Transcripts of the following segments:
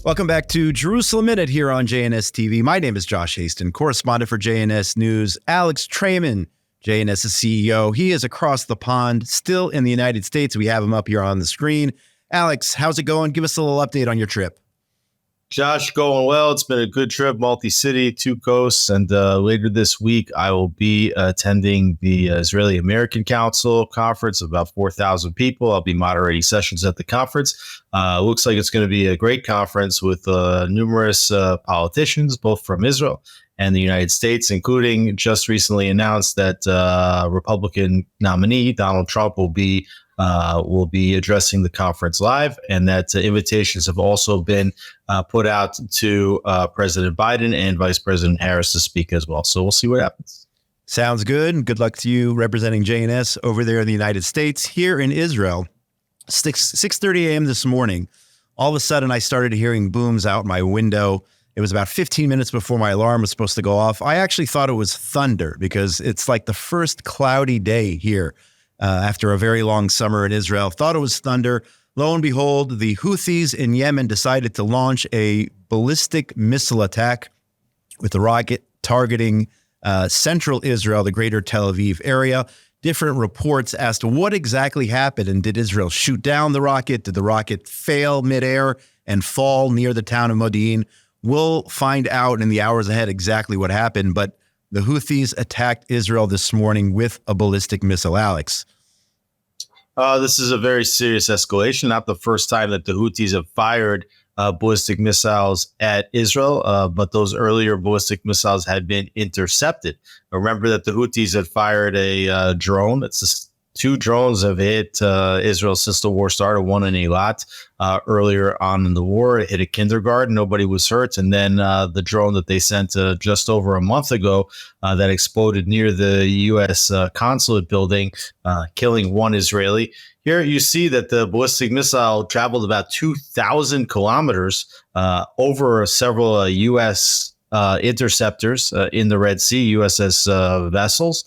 Welcome back to Jerusalem Minute here on JNS TV. My name is Josh Hasten, correspondent for JNS News. Alex Traiman, JNS's CEO. He is across the pond, still in the United States. We have him up here on the screen. Alex, how's it going? Give us a little update on your trip. Josh, going well. It's been a good trip, multi-city, two coasts, and later this week I will be attending the Israeli-American Council conference of about 4,000 people. I'll be moderating sessions at the conference. Looks like it's going to be a great conference with numerous politicians, both from Israel and the United States, including just recently announced that Republican nominee Donald Trump will be addressing the conference live, and that invitations have also been put out to President Biden and Vice President Harris to speak as well. So we'll see what happens. Sounds good. Good luck to you representing JNS over there in the United States. Here in Israel, 6:30 a.m. this morning, all of a sudden I started hearing booms out my window. It was about 15 minutes before my alarm was supposed to go off. I actually thought it was thunder because it's like the first cloudy day here. After a very long summer in Israel. Thought it was thunder. Lo and behold, the Houthis in Yemen decided to launch a ballistic missile attack with the rocket targeting central Israel, the greater Tel Aviv area. Different reports as to what exactly happened, and did Israel shoot down the rocket? Did the rocket fail midair and fall near the town of Modi'in? We'll find out in the hours ahead exactly what happened, but the Houthis attacked Israel this morning with a ballistic missile. Alex. This is a very serious escalation. Not the first time that the Houthis have fired ballistic missiles at Israel, but those earlier ballistic missiles had been intercepted. Remember that the Houthis had fired a drone. Two drones have hit Israel since the war started, one in Eilat earlier on in the war. It hit a kindergarten. Nobody was hurt. And then the drone that they sent just over a month ago that exploded near the U.S. consulate building, killing one Israeli. Here you see that the ballistic missile traveled about 2,000 kilometers over several U.S. interceptors in the Red Sea, USS vessels.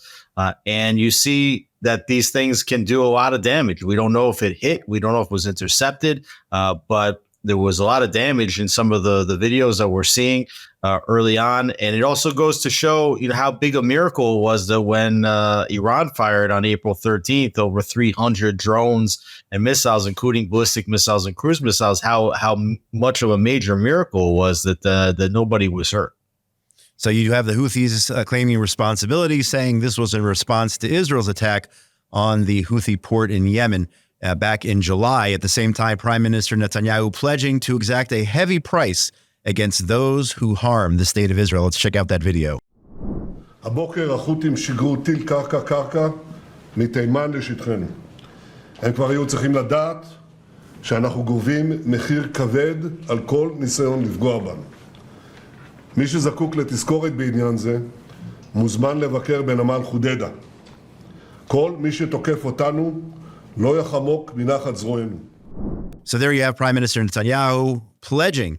And you see that these things can do a lot of damage. We don't know if it hit. We don't know if it was intercepted, but there was a lot of damage in some of the videos that we're seeing early on. And it also goes to show, how big a miracle it was that when Iran fired on April 13th over 300 drones and missiles, including ballistic missiles and cruise missiles, how much of a major miracle it was that nobody was hurt. So you have the Houthis claiming responsibility, saying this was in response to Israel's attack on the Houthi port in Yemen back in July. At the same time, Prime Minister Netanyahu pledging to exact a heavy price against those who harm the state of Israel. Let's check out that video. הבוקר החות'ים שיגרו טיל קרקע מתימן לשטחנו. הם כבר היו צריכים לדעת שאנחנו גובים מחיר כבד על כל ניסיון לפגוע בנו. מי שזקוק לתזכורת בעניין זה, מוזמן לבקר בנמל חודדה. כל מי שתוקף אותנו לא יחמוק מנחת זרוענו. So there you have Prime Minister Netanyahu pledging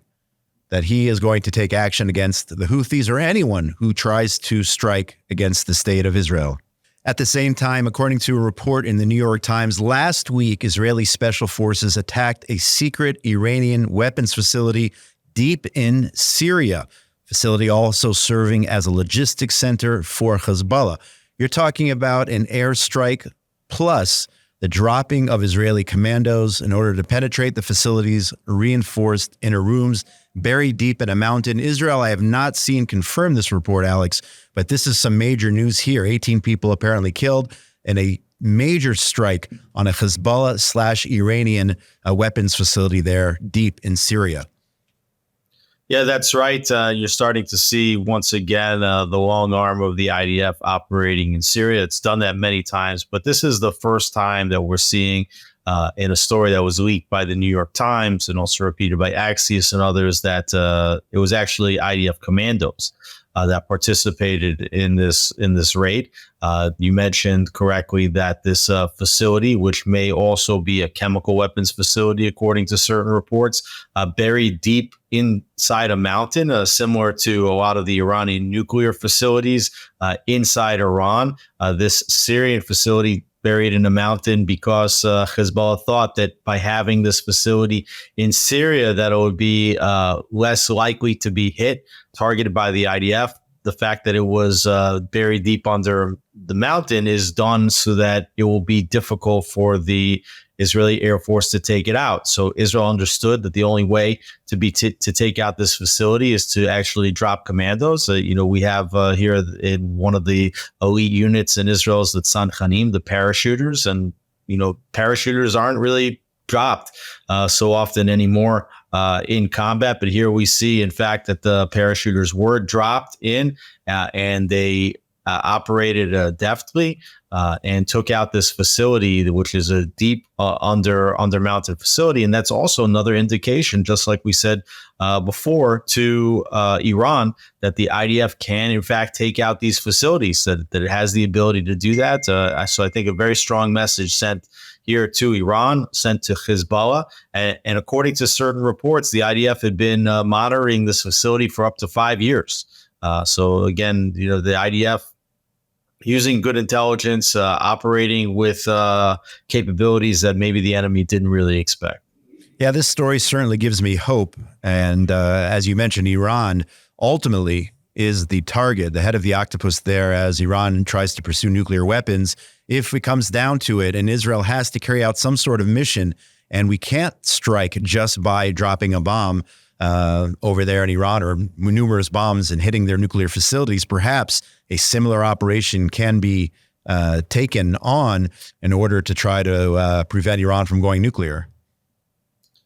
that he is going to take action against the Houthis or anyone who tries to strike against the state of Israel. At the same time, according to a report in the New York Times, last week, Israeli special forces attacked a secret Iranian weapons facility deep in Syria. Facility also serving as a logistics center for Hezbollah. You're talking about an airstrike plus the dropping of Israeli commandos in order to penetrate the facility's reinforced inner rooms buried deep in a mountain. Israel, I have not seen confirm this report, Alex, but this is some major news here. 18 people apparently killed in a major strike on a Hezbollah/Iranian weapons facility there deep in Syria. Yeah, that's right. You're starting to see, once again, the long arm of the IDF operating in Syria. It's done that many times, but this is the first time that we're seeing in a story that was leaked by the New York Times and also repeated by Axios and others that it was actually IDF commandos that participated in this raid. You mentioned correctly that this facility, which may also be a chemical weapons facility, according to certain reports, buried deep inside a mountain, similar to a lot of the Iranian nuclear facilities inside Iran. This Syrian facility buried in a mountain because Hezbollah thought that by having this facility in Syria, that it would be less likely to be targeted by the IDF. The fact that it was buried deep under the mountain is done so that it will be difficult for the Israeli Air Force to take it out. So Israel understood that the only way to take out this facility is to actually drop commandos. We have here in one of the elite units in Israel is the Tzanchanim, the parachuters, and parachuters aren't really dropped so often anymore in combat. But here we see, in fact, that the parachuters were dropped in and they operated deftly and took out this facility, which is a deep under mountain facility. And that's also another indication, just like we said before, to Iran, that the IDF can, in fact, take out these facilities, that it has the ability to do that. So I think a very strong message sent here to Iran, sent to Hezbollah. And according to certain reports, the IDF had been monitoring this facility for up to 5 years. So again, the IDF using good intelligence, operating with capabilities that maybe the enemy didn't really expect. Yeah, this story certainly gives me hope. And as you mentioned, Iran ultimately is the target, the head of the octopus there, as Iran tries to pursue nuclear weapons. If it comes down to it and Israel has to carry out some sort of mission, and we can't strike just by dropping a bomb over there in Iran, or numerous bombs and hitting their nuclear facilities, perhaps a similar operation can be taken on in order to try to prevent Iran from going nuclear.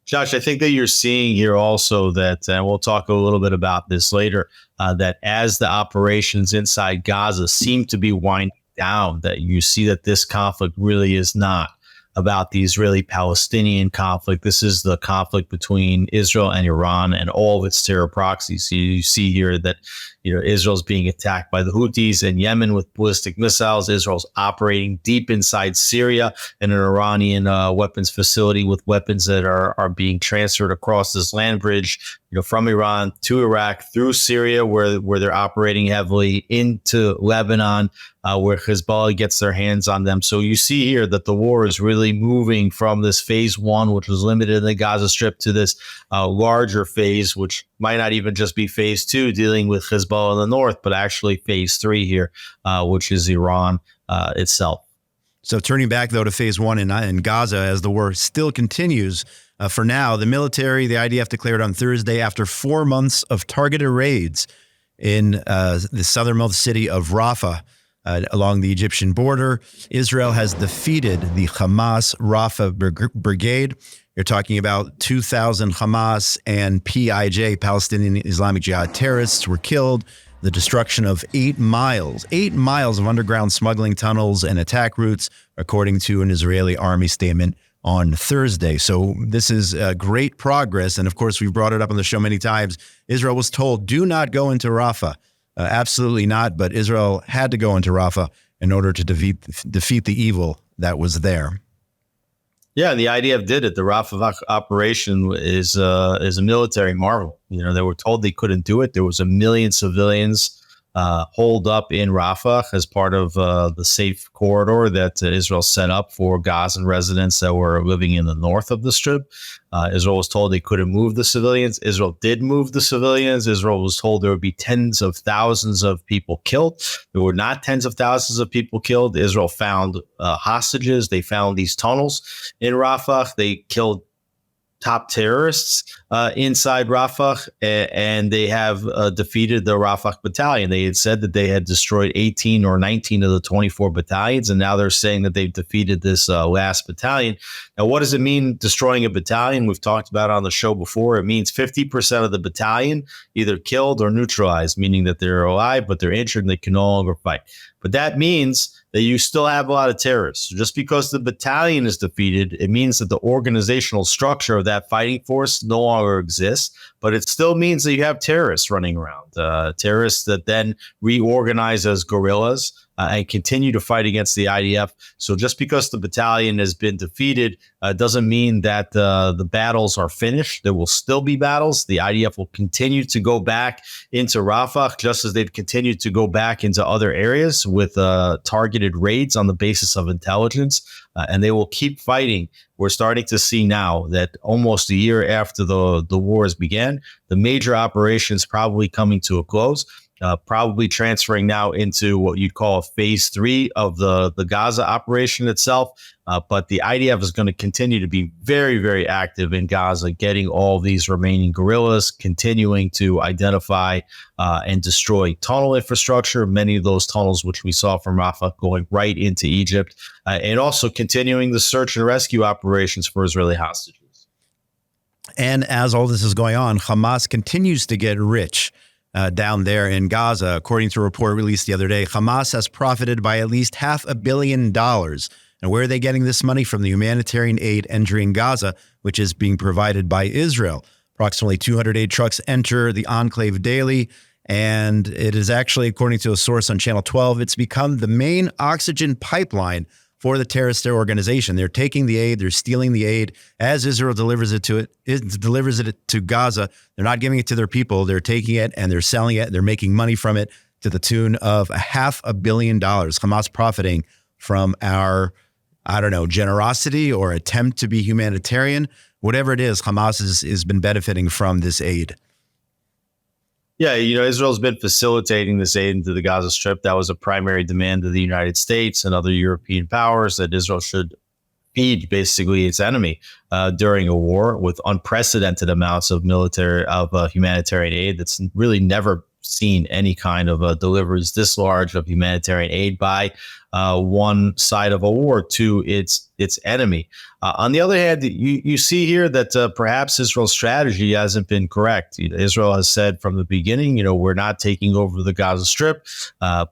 Josh, I think that you're seeing here also that, and we'll talk a little bit about this later, that as the operations inside Gaza seem to be winding down, that you see that this conflict really is not about the Israeli-Palestinian conflict. This is the conflict between Israel and Iran and all of its terror proxies. So you see here that Israel's being attacked by the Houthis in Yemen with ballistic missiles. Israel's operating deep inside Syria in an Iranian weapons facility with weapons that are being transferred across this land bridge, from Iran to Iraq through Syria, where they're operating heavily into Lebanon, where Hezbollah gets their hands on them. So you see here that the war is really moving from this phase one, which was limited in the Gaza Strip, to this larger phase, which might not even just be phase two, dealing with Hezbollah in the north, but actually phase three here, which is Iran itself. So turning back, though, to phase one in Gaza, as the war still continues, for now, the military, the IDF declared on Thursday, after 4 months of targeted raids in the southernmost city of Rafah, along the Egyptian border, Israel has defeated the Hamas Rafah Brigade. You're talking about 2,000 Hamas and PIJ, Palestinian Islamic Jihad terrorists, were killed. The destruction of 8 miles of underground smuggling tunnels and attack routes, according to an Israeli army statement on Thursday. So this is great progress. And of course, we've brought it up on the show many times. Israel was told, do not go into Rafah. Absolutely not. But Israel had to go into Rafah in order to defeat the evil that was there. Yeah, and the IDF did it. The Rafah operation is a military marvel. They were told they couldn't do it. There was 1 million civilians holed up in Rafah as part of the safe corridor that Israel set up for Gazan residents that were living in the north of the Strip. Israel was told they couldn't move the civilians. Israel did move the civilians. Israel was told there would be tens of thousands of people killed. There were not tens of thousands of people killed. Israel found hostages. They found these tunnels in Rafah. They killed top terrorists inside Rafah, and they have defeated the Rafah battalion. They had said that they had destroyed 18 or 19 of the 24 battalions, and now they're saying that they've defeated this last battalion. Now, what does it mean, destroying a battalion? We've talked about it on the show before. It means 50% of the battalion either killed or neutralized, meaning that they're alive, but they're injured and they can no longer fight. But that means that you still have a lot of terrorists. Just because the battalion is defeated, it means that the organizational structure of that fighting force no longer exists, but it still means that you have terrorists running around, terrorists that then reorganize as guerrillas, and continue to fight against the IDF. So just because the battalion has been defeated doesn't mean that the battles are finished. There will still be battles. The IDF will continue to go back into Rafah, just as they've continued to go back into other areas with targeted raids on the basis of intelligence, and they will keep fighting. We're starting to see now that almost a year after the wars began, the major operations probably coming to a close. Probably transferring now into what you'd call a phase 3 of the Gaza operation itself. But the IDF is going to continue to be very, very active in Gaza, getting all these remaining guerrillas, continuing to identify and destroy tunnel infrastructure, many of those tunnels which we saw from Rafah going right into Egypt, and also continuing the search and rescue operations for Israeli hostages. And as all this is going on, Hamas continues to get rich. Down there in Gaza. According to a report released the other day, Hamas has profited by at least $500 million. And where are they getting this money? From the humanitarian aid entering Gaza, which is being provided by Israel. Approximately 200 aid trucks enter the enclave daily. And it is actually, according to a source on Channel 12, it's become the main oxygen pipeline for the terrorist organization. They're taking the aid, they're stealing the aid as Israel delivers it to Gaza. They're not giving it to their people. They're taking it and they're selling it. They're making money from it to the tune of $500 million. Hamas profiting from our, generosity or attempt to be humanitarian. Whatever it is, Hamas has been benefiting from this aid. Yeah, Israel's been facilitating this aid into the Gaza Strip. That was a primary demand of the United States and other European powers, that Israel should feed basically its enemy during a war, with unprecedented amounts of humanitarian aid that's really never seen any kind of deliveries this large of humanitarian aid by one side of a war to its enemy. On the other hand, you see here that perhaps Israel's strategy hasn't been correct. Israel has said from the beginning, we're not taking over the Gaza Strip,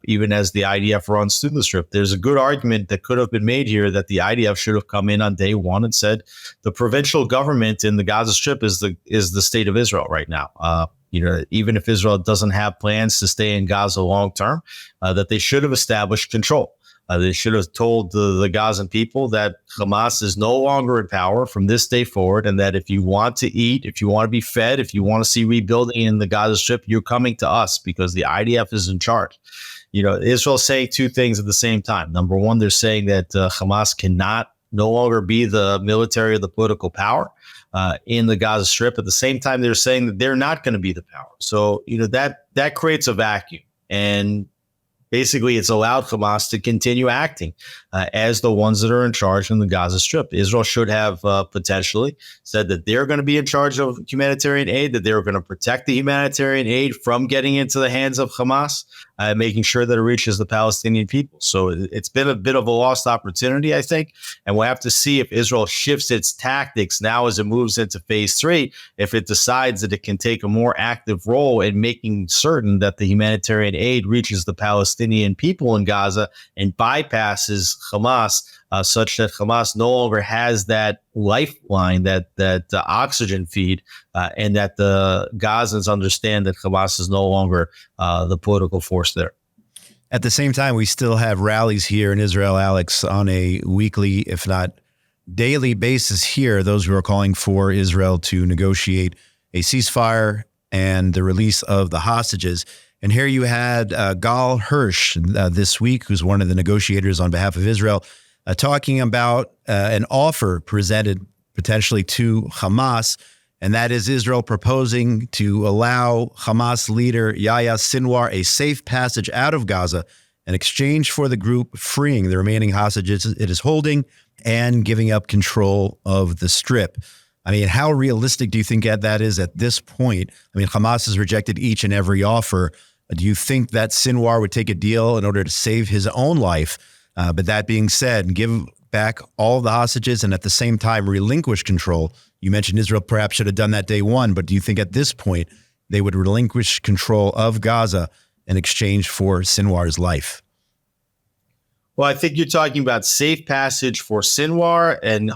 even as the IDF runs through the Strip. There's a good argument that could have been made here that the IDF should have come in on day one and said the provincial government in the Gaza Strip is the state of Israel right now. Even if Israel doesn't have plans to stay in Gaza long term, that they should have established control. They should have told the Gazan people that Hamas is no longer in power from this day forward, and that if you want to eat, if you want to be fed, if you want to see rebuilding in the Gaza Strip, you're coming to us because the IDF is in charge. Israel's saying two things at the same time. Number one, they're saying that Hamas cannot no longer be the military or the political power in the Gaza Strip. At the same time, they're saying that they're not going to be the power. So, that creates a vacuum. And basically, it's allowed Hamas to continue acting as the ones that are in charge in the Gaza Strip. Israel should have potentially said that they're going to be in charge of humanitarian aid, that they're going to protect the humanitarian aid from getting into the hands of Hamas, making sure that it reaches the Palestinian people. So it's been a bit of a lost opportunity, I think. And we'll have to see if Israel shifts its tactics now as it moves into phase 3, if it decides that it can take a more active role in making certain that the humanitarian aid reaches the Palestinian people in Gaza and bypasses Hamas, such that Hamas no longer has that lifeline, that oxygen feed, and that the Gazans understand that Hamas is no longer the political force there. At the same time, we still have rallies here in Israel, Alex, on a weekly, if not daily basis here. Those who are calling for Israel to negotiate a ceasefire and the release of the hostages. And here you had Gal Hirsch this week, who's one of the negotiators on behalf of Israel, talking about an offer presented potentially to Hamas, and that is Israel proposing to allow Hamas leader Yahya Sinwar a safe passage out of Gaza in exchange for the group freeing the remaining hostages it is holding and giving up control of the Strip. I mean, how realistic do you think that is at this point? I mean, Hamas has rejected each and every offer. Do you think that Sinwar would take a deal in order to save his own life? But that being said, give back all the hostages and at the same time relinquish control. You mentioned Israel perhaps should have done that day one, but do you think at this point they would relinquish control of Gaza in exchange for Sinwar's life? Well, I think you're talking about safe passage for Sinwar and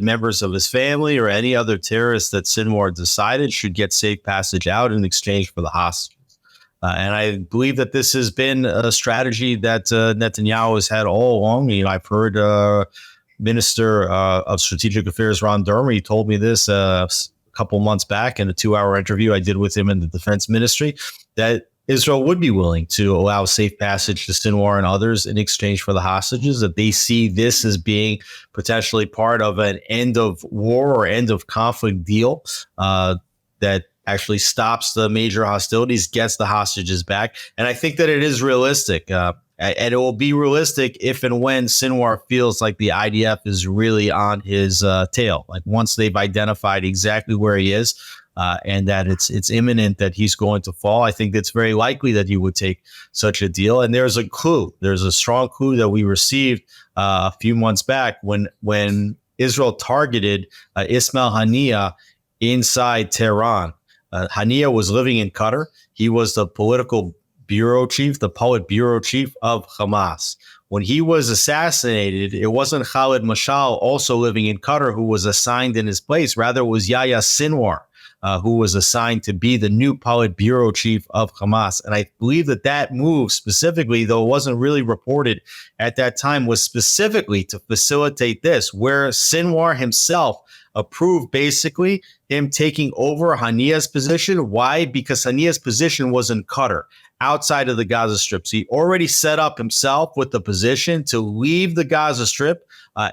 members of his family, or any other terrorists that Sinwar decided should get safe passage out in exchange for the hostages. And I believe that this has been a strategy that Netanyahu has had all along. I've heard Minister of Strategic Affairs Ron Dermer, he told me this a couple months back in a 2-hour interview I did with him in the defense ministry, that Israel would be willing to allow safe passage to Sinwar and others in exchange for the hostages, that they see this as being potentially part of an end of war or end of conflict deal that actually stops the major hostilities, gets the hostages back. And I think that it is realistic. And it will be realistic if and when Sinwar feels like the IDF is really on his tail. Like once they've identified exactly where he is, and that it's imminent that he's going to fall, I think it's very likely that he would take such a deal. And there's a clue. There's a strong clue that we received a few months back when Israel targeted Ismail Haniyeh inside Tehran. Haniyeh was living in Qatar. He was the political bureau chief, the Politburo chief of Hamas. When he was assassinated, it wasn't Khalid Mashal, also living in Qatar, who was assigned in his place. Rather, it was Yahya Sinwar, who was assigned to be the new Politburo chief of Hamas. And I believe that move specifically, though it wasn't really reported at that time, was specifically to facilitate this, where Sinwar himself approved basically him taking over Haniyeh's position. Why? Because Haniyeh's position was in Qatar, outside of the Gaza Strip. So he already set up himself with the position to leave the Gaza Strip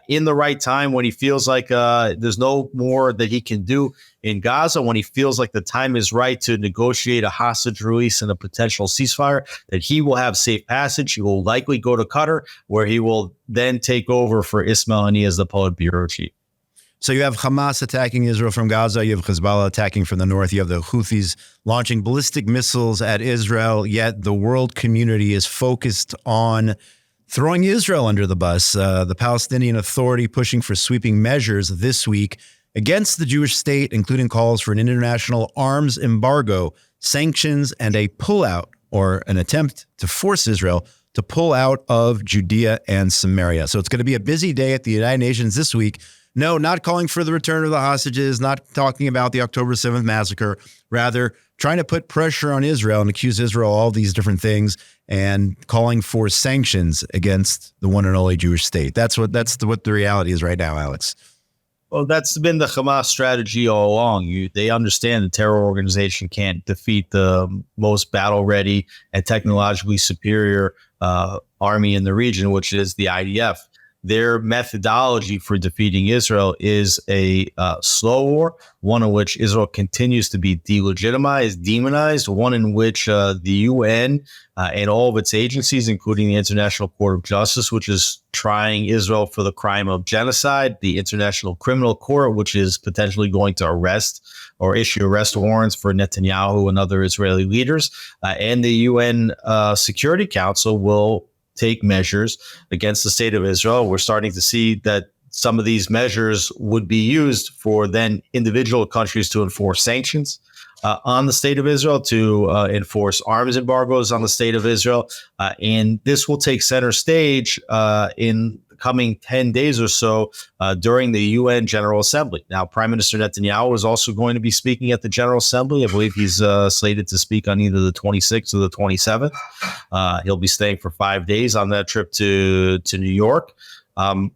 in the right time when he feels like there's no more that he can do in Gaza, when he feels like the time is right to negotiate a hostage release and a potential ceasefire, that he will have safe passage. He will likely go to Qatar, where he will then take over for Ismail Haniyeh as the Politburo chief. So you have Hamas attacking Israel from Gaza. You have Hezbollah attacking from the north. You have the Houthis launching ballistic missiles at Israel. Yet the world community is focused on throwing Israel under the bus. The Palestinian Authority pushing for sweeping measures this week against the Jewish state, including calls for an international arms embargo, sanctions, and a pullout or an attempt to force Israel to pull out of Judea and Samaria. So it's going to be a busy day at the United Nations this week. No, not calling for the return of the hostages, not talking about the October 7th massacre, rather trying to put pressure on Israel and accuse Israel of all these different things and calling for sanctions against the one and only Jewish state. That's what the reality is right now, Alex. Well, that's been the Hamas strategy all along. They understand the terror organization can't defeat the most battle-ready and technologically superior army in the region, which is the IDF. Their methodology for defeating Israel is a slow war, one in which Israel continues to be delegitimized, demonized, one in which the UN and all of its agencies, including the International Court of Justice, which is trying Israel for the crime of genocide, the International Criminal Court, which is potentially going to arrest or issue arrest warrants for Netanyahu and other Israeli leaders, and the UN Security Council will take measures against the state of Israel. We're starting to see that some of these measures would be used for then individual countries to enforce sanctions on the state of Israel, to enforce arms embargoes on the state of Israel. And this will take center stage in the coming 10 days or so during the UN General Assembly. Now, Prime Minister Netanyahu is also going to be speaking at the General Assembly. I believe he's slated to speak on either the 26th or the 27th. He'll be staying for 5 days on that trip to New York. And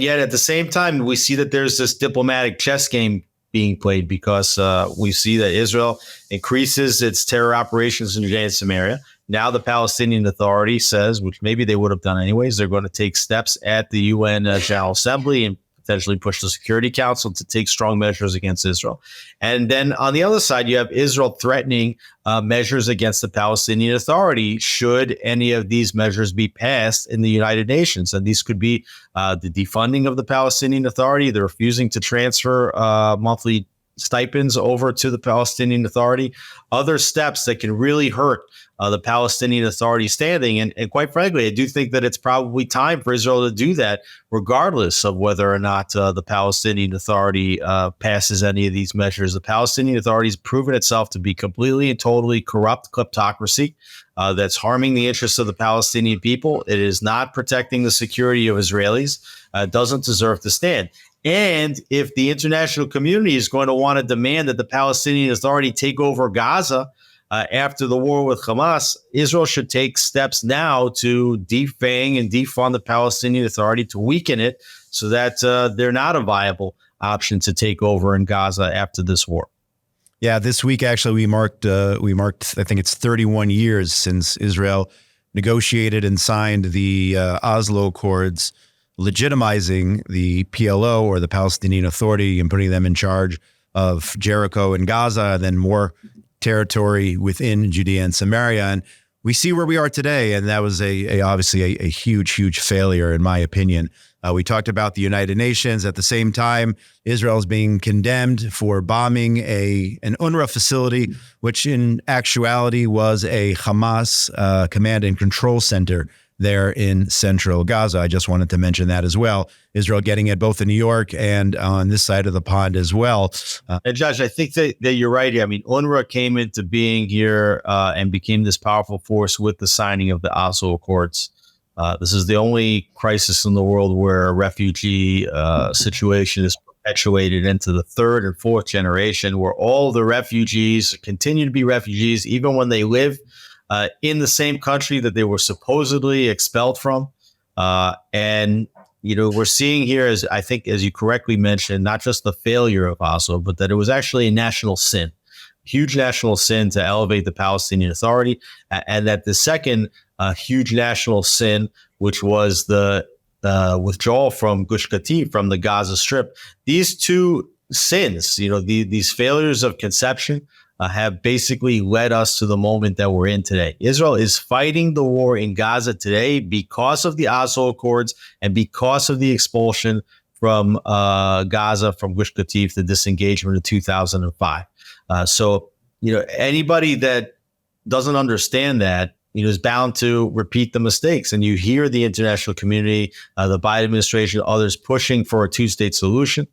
yet at the same time, we see that there's this diplomatic chess game being played, because we see that Israel increases its terror operations in Judea and Samaria. Now the Palestinian Authority says, which maybe they would have done anyways, they're going to take steps at the UN General Assembly and potentially push the Security Council to take strong measures against Israel. And then on the other side, you have Israel threatening measures against the Palestinian Authority should any of these measures be passed in the United Nations. And these could be the defunding of the Palestinian Authority, the refusing to transfer monthly stipends over to the Palestinian Authority, other steps that can really hurt the Palestinian Authority standing. And quite frankly, I do think that it's probably time for Israel to do that, regardless of whether or not the Palestinian Authority passes any of these measures. The Palestinian Authority has proven itself to be completely and totally corrupt kleptocracy that's harming the interests of the Palestinian people. It is not protecting the security of Israelis. Doesn't deserve to stand. And if the international community is going to want to demand that the Palestinian Authority take over Gaza, after the war with Hamas, Israel should take steps now to defang and defund the Palestinian Authority, to weaken it so that they're not a viable option to take over in Gaza after this war. Yeah, this week actually we marked I think it's 31 years since Israel negotiated and signed the Oslo Accords, legitimizing the PLO, or the Palestinian Authority, and putting them in charge of Jericho and Gaza, and then more territory within Judea and Samaria. And we see where we are today, and that was obviously a huge failure, in my opinion. We talked about the United Nations. At the same time, Israel is being condemned for bombing an UNRWA facility, which in actuality was a Hamas command and control center there in central Gaza. I just wanted to mention that as well. Israel getting it both in New York and on this side of the pond as well. And Josh, I think that you're right here. I mean, UNRWA came into being here and became this powerful force with the signing of the Oslo Accords. This is the only crisis in the world where a refugee situation is perpetuated into the third and fourth generation, where all the refugees continue to be refugees, even when they live in the same country that they were supposedly expelled from. And, we're seeing here, as I think, as you correctly mentioned, not just the failure of Oslo, but that it was actually a national sin, huge national sin to elevate the Palestinian Authority. And that the second huge national sin, which was the withdrawal from Gush Katif, from the Gaza Strip, these two sins, these failures of conception, have basically led us to the moment that we're in today. Israel is fighting the war in Gaza today because of the Oslo Accords and because of the expulsion from Gaza, from Gush Katif, the disengagement of 2005. So, anybody that doesn't understand that, is bound to repeat the mistakes. And you hear the international community, the Biden administration, others pushing for a two-state solution.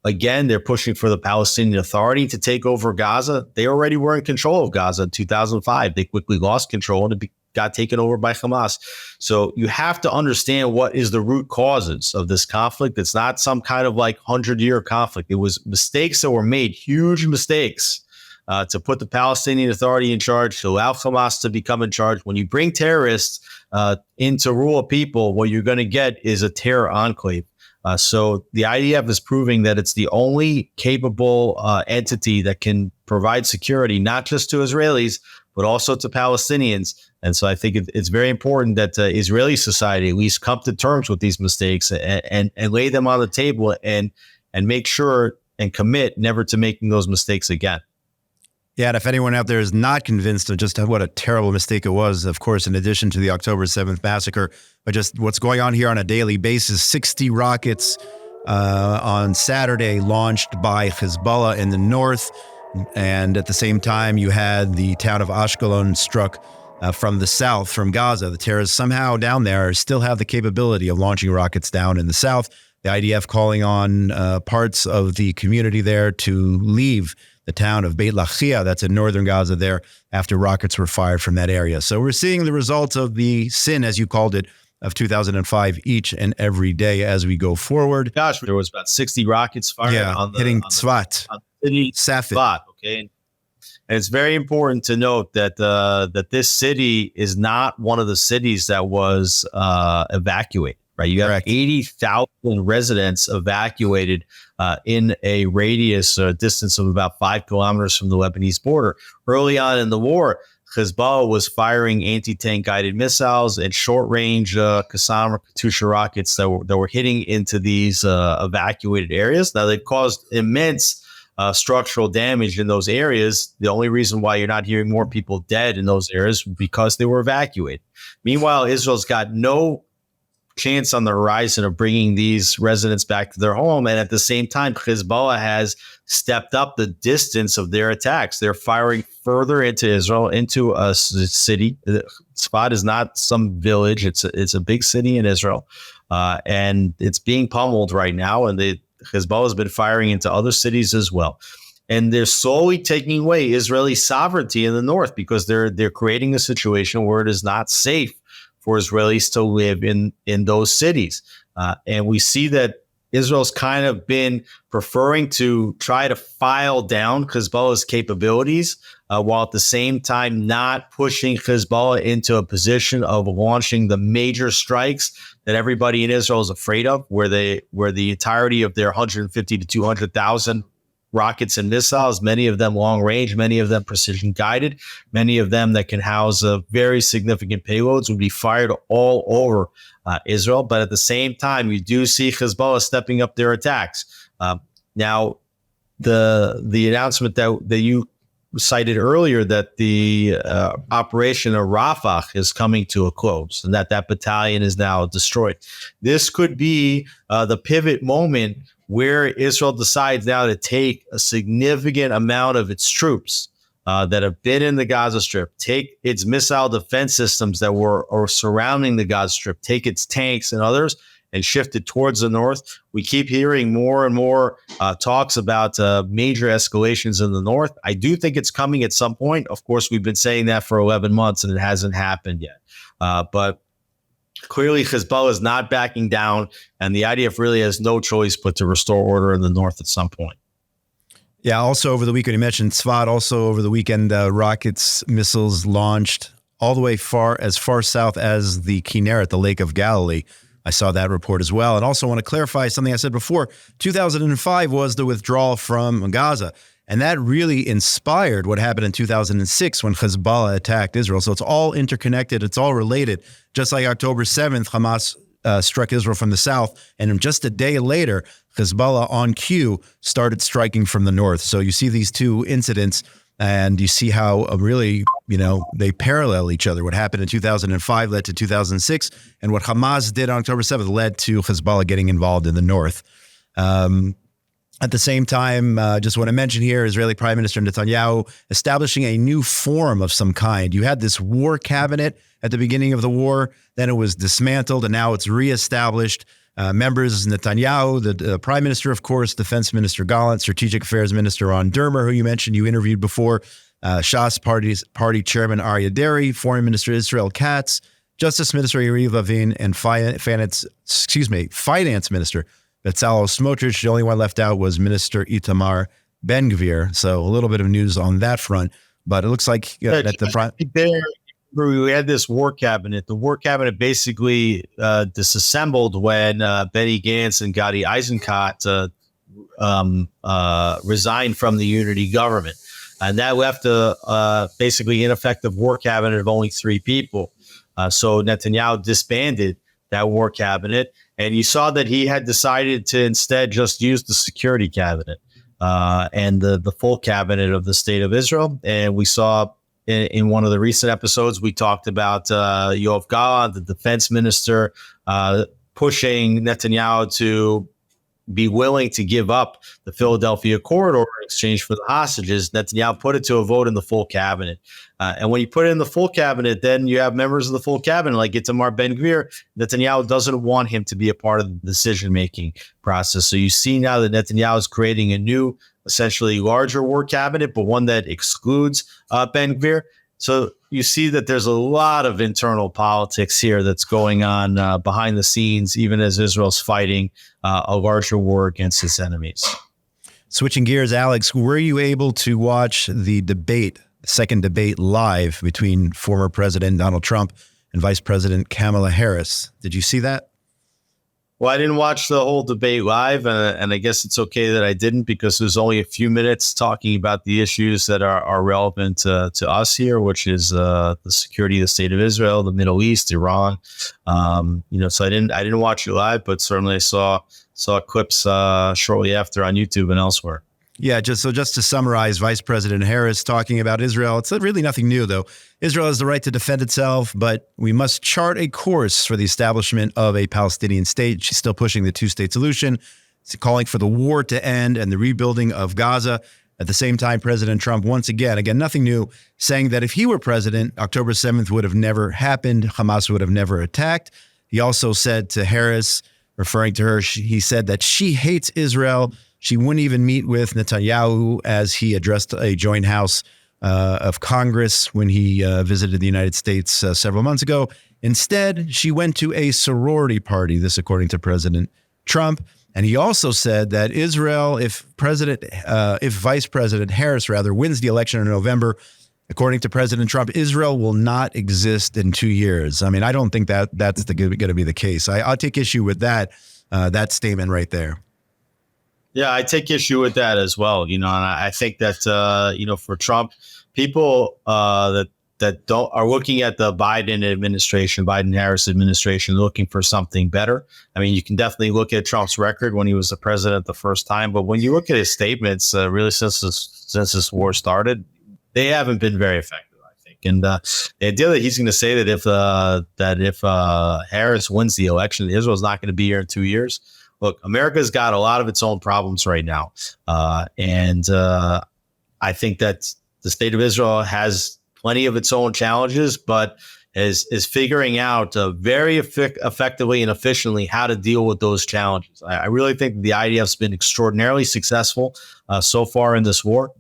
Again, they're pushing for the Palestinian Authority to take over Gaza. They already were in control of Gaza in 2005. They quickly lost control and it got taken over by Hamas. So you have to understand what is the root causes of this conflict. It's not some kind of 100-year conflict. It was mistakes that were made, huge mistakes, to put the Palestinian Authority in charge, to allow Hamas to become in charge. When you bring terrorists in to rule a people, what you're going to get is a terror enclave. So the IDF is proving that it's the only capable entity that can provide security, not just to Israelis, but also to Palestinians. And so I think it's very important that Israeli society at least come to terms with these mistakes and lay them on the table and make sure and commit never to making those mistakes again. Yeah, and if anyone out there is not convinced of just what a terrible mistake it was, of course, in addition to the October 7th massacre, but just what's going on here on a daily basis, 60 rockets on Saturday launched by Hezbollah in the north. And at the same time, you had the town of Ashkelon struck from the south, from Gaza. The terrorists somehow down there still have the capability of launching rockets down in the south. The IDF calling on parts of the community there to leave the town of Beit Lahia, that's in northern Gaza there, after rockets were fired from that area. So we're seeing the results of the sin, as you called it, of 2005 each and every day as we go forward. Gosh, there was about 60 rockets fired hitting Tzfat, Safed. Okay. And it's very important to note that that this city is not one of the cities that was evacuated. Right, you got 80,000 residents evacuated in a radius, distance of about 5 kilometers from the Lebanese border. Early on in the war, Hezbollah was firing anti-tank guided missiles and short-range Qassam or Katyusha rockets that were hitting into these evacuated areas. Now, they've caused immense structural damage in those areas. The only reason why you're not hearing more people dead in those areas is because they were evacuated. Meanwhile, Israel's got no chance on the horizon of bringing these residents back to their home. And at the same time, Hezbollah has stepped up the distance of their attacks. They're firing further into Israel, into a city. Tzfat is not some village. It's a big city in Israel. And it's being pummeled right now. And Hezbollah has been firing into other cities as well. And they're slowly taking away Israeli sovereignty in the north because they're creating a situation where it is not safe for Israelis to live in those cities. And we see that Israel's kind of been preferring to try to file down Hezbollah's capabilities while at the same time not pushing Hezbollah into a position of launching the major strikes that everybody in Israel is afraid of, where the entirety of their 150 to 200,000 rockets and missiles, many of them long range, many of them precision guided, many of them that can house very significant payloads, would be fired all over Israel. But at the same time, you do see Hezbollah stepping up their attacks. Now, the announcement that you cited earlier, that the operation of Rafah is coming to a close and that battalion is now destroyed. This could be the pivot moment where Israel decides now to take a significant amount of its troops that have been in the Gaza Strip, take its missile defense systems that were surrounding the Gaza Strip, take its tanks and others, and shift it towards the north. We keep hearing more and more talks about major escalations in the north. I do think it's coming at some point. Of course, we've been saying that for 11 months and it hasn't happened yet. But clearly, Hezbollah is not backing down, and the IDF really has no choice but to restore order in the north at some point. Yeah, also over the weekend, you mentioned Tzfat, also over the weekend, rockets, missiles launched all the way far south as the Kinneret, the Lake of Galilee. I saw that report as well. And also want to clarify something I said before. 2005 was the withdrawal from Gaza. And that really inspired what happened in 2006 when Hezbollah attacked Israel. So it's all interconnected. It's all related. Just like October 7th, Hamas struck Israel from the south. And just a day later, Hezbollah on cue started striking from the north. So you see these two incidents and you see how really, they parallel each other. What happened in 2005 led to 2006. And what Hamas did on October 7th led to Hezbollah getting involved in the north. At the same time, just want to mention here, Israeli Prime Minister Netanyahu establishing a new form of some kind. You had this war cabinet at the beginning of the war, then it was dismantled, and now it's reestablished. Members Netanyahu, the Prime Minister, of course, Defense Minister Gallant, Strategic Affairs Minister Ron Dermer, who you mentioned, you interviewed before, Shas Party Chairman Aryeh Deri, Foreign Minister Israel Katz, Justice Minister Yariv Levin, and Finance Minister Bezalel Smotrich. The only one left out was Minister Itamar Ben-Gvir. So a little bit of news on that front, but it looks like that the front there. We had this war cabinet. The war cabinet basically disassembled when Benny Gantz and Gadi Eisenkot resigned from the unity government. And that left a basically ineffective war cabinet of only 3 people. So Netanyahu disbanded that war cabinet. And you saw that he had decided to instead just use the security cabinet and the full cabinet of the state of Israel. And we saw in one of the recent episodes, we talked about Yoav Gallant, the defense minister, pushing Netanyahu to be willing to give up the Philadelphia corridor in exchange for the hostages. Netanyahu put it to a vote in the full cabinet. And when you put it in the full cabinet, then you have members of the full cabinet like Itamar Ben-Gvir. Netanyahu doesn't want him to be a part of the decision-making process. So you see now that Netanyahu is creating a new, essentially larger war cabinet, but one that excludes Ben-Gvir. So you see that there's a lot of internal politics here that's going on behind the scenes, even as Israel's fighting a larger war against its enemies. Switching gears, Alex, were you able to watch the second debate live between former President Donald Trump and Vice President Kamala Harris? Did you see that? Well, I didn't watch the whole debate live, and I guess it's okay that I didn't, because there's only a few minutes talking about the issues that are relevant to us here, which is the security of the state of Israel, the Middle East, Iran. So I didn't watch it live, but certainly I saw clips shortly after on YouTube and elsewhere. Yeah, just to summarize, Vice President Harris talking about Israel. It's really nothing new, though. Israel has the right to defend itself, but we must chart a course for the establishment of a Palestinian state. She's still pushing the two-state solution. She's calling for the war to end and the rebuilding of Gaza. At the same time, President Trump, once again, nothing new, saying that if he were president, October 7th would have never happened. Hamas would have never attacked. He also said to Harris, referring to her, he said that she hates Israel. She wouldn't even meet with Netanyahu as he addressed a joint house of Congress when he visited the United States several months ago. Instead, she went to a sorority party, this according to President Trump. And he also said that Israel, if Vice President Harris wins the election in November, according to President Trump, Israel will not exist in 2 years. I mean, I don't think that's going to be the case. I'll take issue with that statement right there. Yeah, I take issue with that as well. And I think that for Trump, people that are looking at the Biden-Harris administration, looking for something better. I mean, you can definitely look at Trump's record when he was the president the first time, but when you look at his statements, really since this war started, they haven't been very effective, I think. And the idea that he's going to say that if Harris wins the election, Israel's not going to be here in 2 years. Look, America's got a lot of its own problems right now. And I think that the state of Israel has plenty of its own challenges, but is figuring out very effectively and efficiently how to deal with those challenges. I really think the IDF has been extraordinarily successful so far in this war,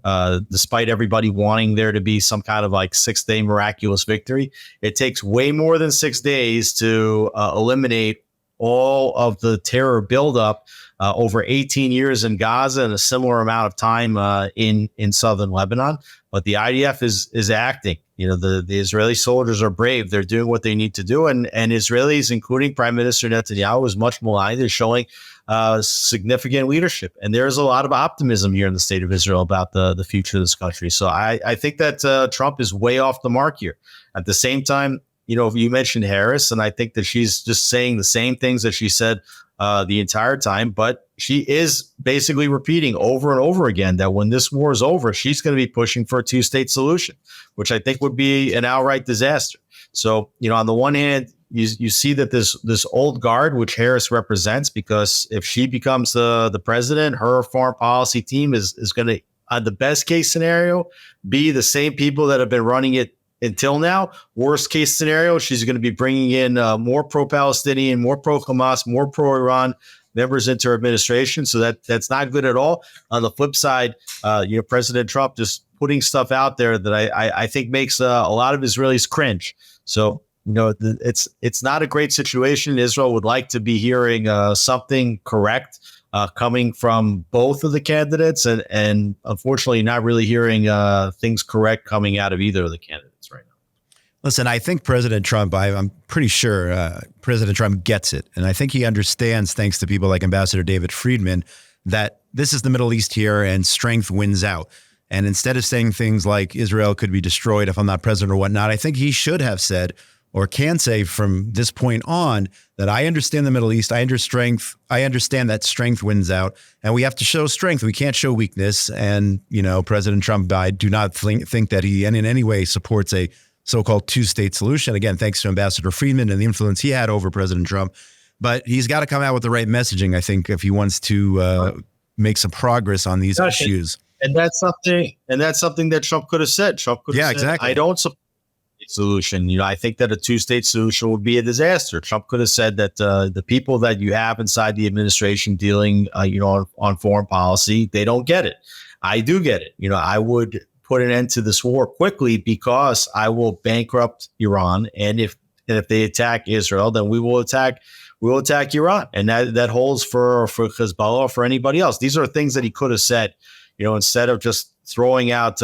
despite everybody wanting there to be some kind of like 6-day miraculous victory. It takes way more than 6 days to eliminate all of the terror buildup over 18 years in Gaza and a similar amount of time in southern Lebanon. But the IDF is acting. The Israeli soldiers are brave. They're doing what they need to do. And Israelis, including Prime Minister Netanyahu, is much maligned. They're showing significant leadership. And there's a lot of optimism here in the state of Israel about the future of this country. So I think that Trump is way off the mark here. At the same time, you mentioned Harris, and I think that she's just saying the same things that she said the entire time, but she is basically repeating over and over again that when this war is over, she's going to be pushing for a 2-state solution, which I think would be an outright disaster. So, on the one hand, you see that this old guard, which Harris represents, because if she becomes the president, her foreign policy team is going to, on the best case scenario, be the same people that have been running it until now. Worst case scenario, she's going to be bringing in more pro-Palestinian, more pro-Hamas, more pro-Iran members into her administration. So that's not good at all. On the flip side, President Trump just putting stuff out there that I think makes a lot of Israelis cringe. So, it's not a great situation. Israel would like to be hearing something correct coming from both of the candidates, and unfortunately not really hearing things correct coming out of either of the candidates right now. Listen, I think President Trump, I'm pretty sure President Trump gets it. And I think he understands, thanks to people like Ambassador David Friedman, that this is the Middle East here and strength wins out. And instead of saying things like Israel could be destroyed if I'm not president or whatnot, I think he should have said, or can say from this point on, that I understand the Middle East. I understand that strength wins out, and we have to show strength. We can't show weakness. And, President Trump, I do not think that he in any way supports a so-called 2-state solution. Again, thanks to Ambassador Friedman and the influence he had over President Trump. But he's got to come out with the right messaging, I think, if he wants to make some progress on these issues. And that's something that Trump could have said. Trump could have said, exactly. I don't support solution. I think that a 2-state solution would be a disaster. Trump could have said that the people that you have inside the administration dealing, on foreign policy, they don't get it. I do get it. I would put an end to this war quickly because I will bankrupt Iran. And if they attack Israel, then we will attack Iran. And that holds for Hezbollah or for anybody else. These are things that he could have said, instead of just throwing out,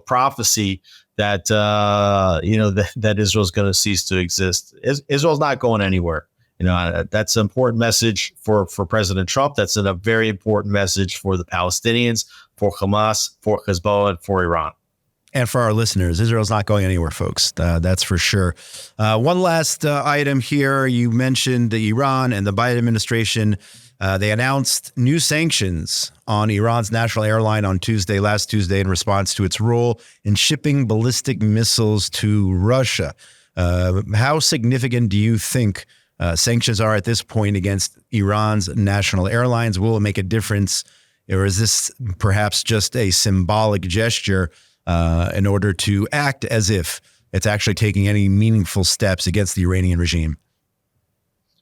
prophecy that that Israel's going to cease to exist. Israel's not going anywhere. That's an important message for President Trump. That's a very important message for the Palestinians, for Hamas, for Hezbollah, and for Iran. And for our listeners, Israel's not going anywhere, folks. That's for sure. One last item here. You mentioned Iran and the Biden administration. They announced new sanctions on Iran's national airline on last Tuesday, in response to its role in shipping ballistic missiles to Russia. How significant do you think sanctions are at this point against Iran's national airlines? Will it make a difference, or is this perhaps just a symbolic gesture in order to act as if it's actually taking any meaningful steps against the Iranian regime?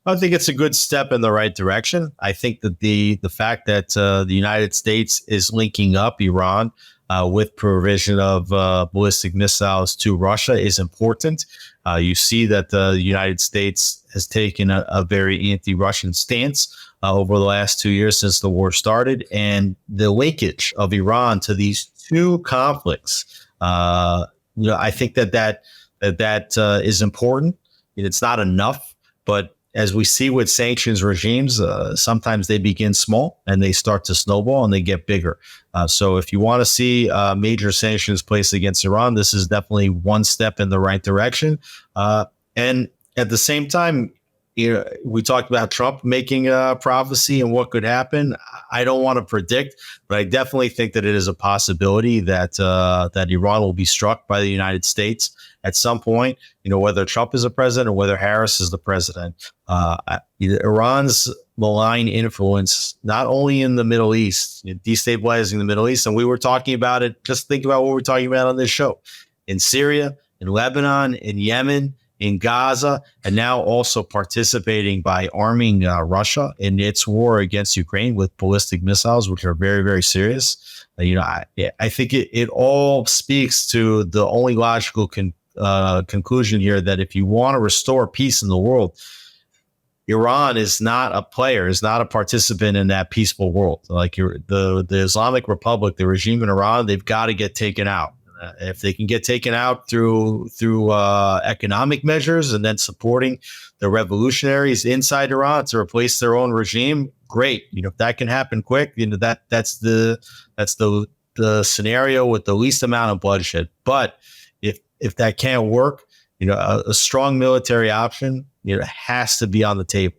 I think it's a good step in the right direction. I think that the fact that the United States is linking up Iran with provision of ballistic missiles to Russia is important. You see that the United States has taken a very anti-Russian stance over the last 2 years since the war started, and the linkage of Iran to these two conflicts. I think that is important. It's not enough, but as we see with sanctions regimes, sometimes they begin small and they start to snowball and they get bigger. So if you want to see major sanctions placed against Iran, this is definitely one step in the right direction. And at the same time, we talked about Trump making a prophecy and what could happen. I don't want to predict, but I definitely think that it is a possibility that that Iran will be struck by the United States at some point, whether Trump is the president or whether Harris is the president. Iran's malign influence, not only in the Middle East, destabilizing the Middle East, and we were talking about it, just think about what we're talking about on this show, in Syria, in Lebanon, in Yemen, in Gaza, and now also participating by arming Russia in its war against Ukraine with ballistic missiles, which are very, very serious. I think it all speaks to the only logical conclusion here that if you want to restore peace in the world, Iran is not a player, is not a participant in that peaceful world. Like the Islamic Republic, the regime in Iran, they've got to get taken out. If they can get taken out through economic measures and then supporting the revolutionaries inside Iran to replace their own regime, great. If that can happen quick, that's the scenario with the least amount of bloodshed. But if that can't work, a strong military option, has to be on the table.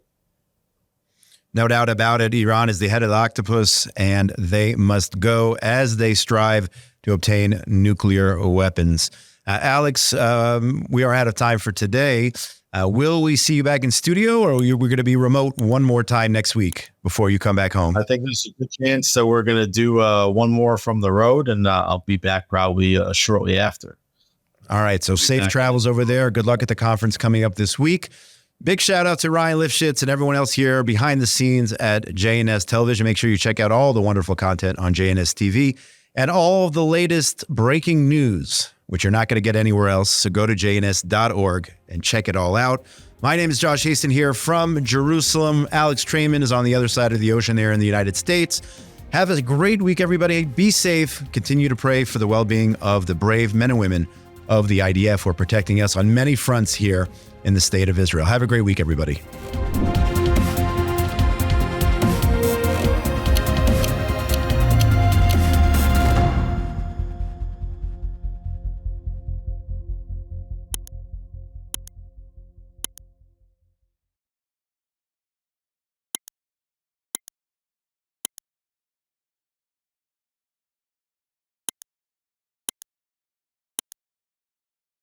No doubt about it. Iran is the head of the octopus, and they must go as they strive to obtain nuclear weapons. Alex, we are out of time for today. Will we see you back in studio, or we're going to be remote one more time next week before you come back home? I think there's a good chance. So we're going to do one more from the road, and I'll be back probably shortly after. All right. So safe travels over there. Good luck at the conference coming up this week. Big shout out to Ryan Lifshitz and everyone else here behind the scenes at JNS Television. Make sure you check out all the wonderful content on JNS TV and all of the latest breaking news, which you're not going to get anywhere else. So go to jns.org and check it all out. My name is Josh Hasten here from Jerusalem. Alex Traiman is on the other side of the ocean there in the United States. Have a great week, everybody. Be safe. Continue to pray for the well-being of the brave men and women of the IDF who are protecting us on many fronts here in the state of Israel. Have a great week, everybody.